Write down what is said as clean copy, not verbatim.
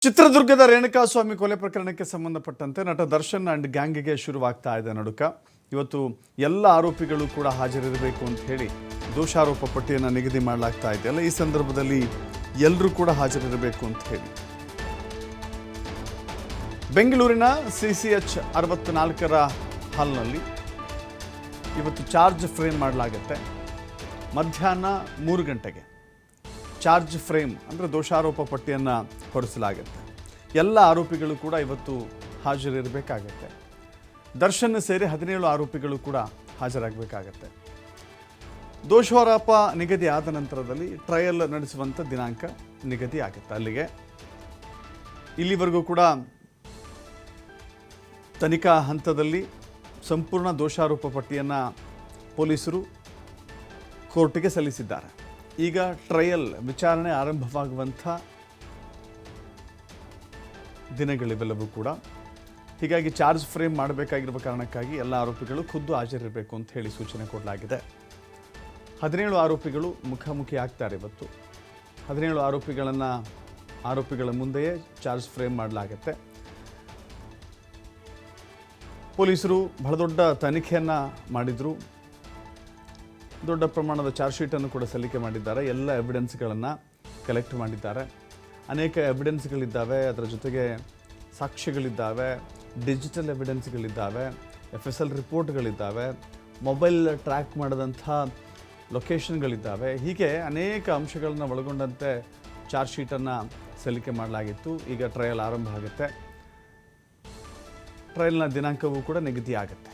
ಚಿತ್ರದುರ್ಗದ ರೇಣುಕಾಸ್ವಾಮಿ ಕೊಲೆ ಪ್ರಕರಣಕ್ಕೆ ಸಂಬಂಧಪಟ್ಟಂತೆ ನಟ ದರ್ಶನ್ ಅಂಡ್ ಗ್ಯಾಂಗ್ಗೆ ಶುರುವಾಗ್ತಾ ಇದೆ ನಡುಕ. ಇವತ್ತು ಎಲ್ಲ ಆರೋಪಿಗಳು ಕೂಡ ಹಾಜರಿರಬೇಕು ಅಂತ ಹೇಳಿ ದೋಷಾರೋಪ ಪಟ್ಟಿಯನ್ನು ನಿಗದಿ ಮಾಡಲಾಗ್ತಾ ಇದೆಯಲ್ಲ, ಈ ಸಂದರ್ಭದಲ್ಲಿ ಎಲ್ಲರೂ ಕೂಡ ಹಾಜರಿರಬೇಕು ಅಂತ ಹೇಳಿ ಬೆಂಗಳೂರಿನ CCH 64ರ ಹಾಲ್ನಲ್ಲಿ ಇವತ್ತು ಚಾರ್ಜ್ ಫ್ರೇಮ್ ಮಾಡಲಾಗುತ್ತೆ. ಮಧ್ಯಾಹ್ನ 3 ಗಂಟೆಗೆ ಚಾರ್ಜ್ ಫ್ರೇಮ್ ಅಂದರೆ ದೋಷಾರೋಪ ಪಟ್ಟಿಯನ್ನು ಹೊರಡಿಸಲಾಗುತ್ತೆ. ಎಲ್ಲ ಆರೋಪಿಗಳು ಕೂಡ ಇವತ್ತು ಹಾಜರಿರಬೇಕಾಗತ್ತೆ. ದರ್ಶನ್ ಸೇರಿ 17 ಆರೋಪಿಗಳು ಕೂಡ ಹಾಜರಾಗಬೇಕಾಗತ್ತೆ. ದೋಷಾರೋಪ ನಿಗದಿ ಆದ ನಂತರದಲ್ಲಿ ಟ್ರಯಲ್ ನಡೆಸುವಂಥ ದಿನಾಂಕ ನಿಗದಿ ಆಗುತ್ತೆ. ಅಲ್ಲಿಗೆ ಇಲ್ಲಿವರೆಗೂ ಕೂಡ ತನಿಖಾ ಹಂತದಲ್ಲಿ ಸಂಪೂರ್ಣ ದೋಷಾರೋಪ ಪಟ್ಟಿಯನ್ನು ಪೊಲೀಸರು ಕೋರ್ಟ್ಗೆ ಸಲ್ಲಿಸಿದ್ದಾರೆ. ಈಗ ಟ್ರಯಲ್ ವಿಚಾರಣೆ ಆರಂಭವಾಗುವಂಥ ದಿನಗಳಿವೆಲ್ಲವೂ ಕೂಡ. ಹೀಗಾಗಿ ಚಾರ್ಜ್ ಫ್ರೇಮ್ ಮಾಡಬೇಕಾಗಿರುವ ಕಾರಣಕ್ಕಾಗಿ ಎಲ್ಲ ಆರೋಪಿಗಳು ಖುದ್ದು ಹಾಜರಿರಬೇಕು ಅಂತ ಹೇಳಿ ಸೂಚನೆ ಕೊಡಲಾಗಿದೆ. 17 ಆರೋಪಿಗಳು ಮುಖಾಮುಖಿ ಆಗ್ತಾರೆ ಇವತ್ತು. 17 ಆರೋಪಿಗಳ ಮುಂದೆಯೇ ಚಾರ್ಜ್ ಫ್ರೇಮ್ ಮಾಡಲಾಗುತ್ತೆ. ಪೊಲೀಸರು ಬಹಳ ದೊಡ್ಡ ತನಿಖೆಯನ್ನು ಮಾಡಿದರು. ದೊಡ್ಡ ಪ್ರಮಾಣದ ಚಾರ್ಜ್ ಶೀಟನ್ನು ಕೂಡ ಸಲ್ಲಿಕೆ ಮಾಡಿದ್ದಾರೆ. ಎಲ್ಲ ಎವಿಡೆನ್ಸ್ಗಳನ್ನು ಕಲೆಕ್ಟ್ ಮಾಡಿದ್ದಾರೆ. ಅನೇಕ ಎವಿಡೆನ್ಸ್ಗಳಿದ್ದಾವೆ, ಅದರ ಜೊತೆಗೆ ಸಾಕ್ಷ್ಯಗಳಿದ್ದಾವೆ, ಡಿಜಿಟಲ್ ಎವಿಡೆನ್ಸ್ಗಳಿದ್ದಾವೆ, FSL ರಿಪೋರ್ಟ್ಗಳಿದ್ದಾವೆ, ಮೊಬೈಲ್ ಟ್ರ್ಯಾಕ್ ಮಾಡಿದಂಥ ಲೊಕೇಶನ್ಗಳಿದ್ದಾವೆ. ಹೀಗೆ ಅನೇಕ ಅಂಶಗಳನ್ನು ಒಳಗೊಂಡಂತೆ ಚಾರ್ಜ್ ಶೀಟನ್ನು ಸಲ್ಲಿಕೆ ಮಾಡಲಾಗಿತ್ತು. ಈಗ ಟ್ರಯಲ್ ಆರಂಭ ಆಗುತ್ತೆ. ಟ್ರಯಲ್ನ ದಿನಾಂಕವೂ ಕೂಡ ನಿಗದಿ ಆಗುತ್ತೆ.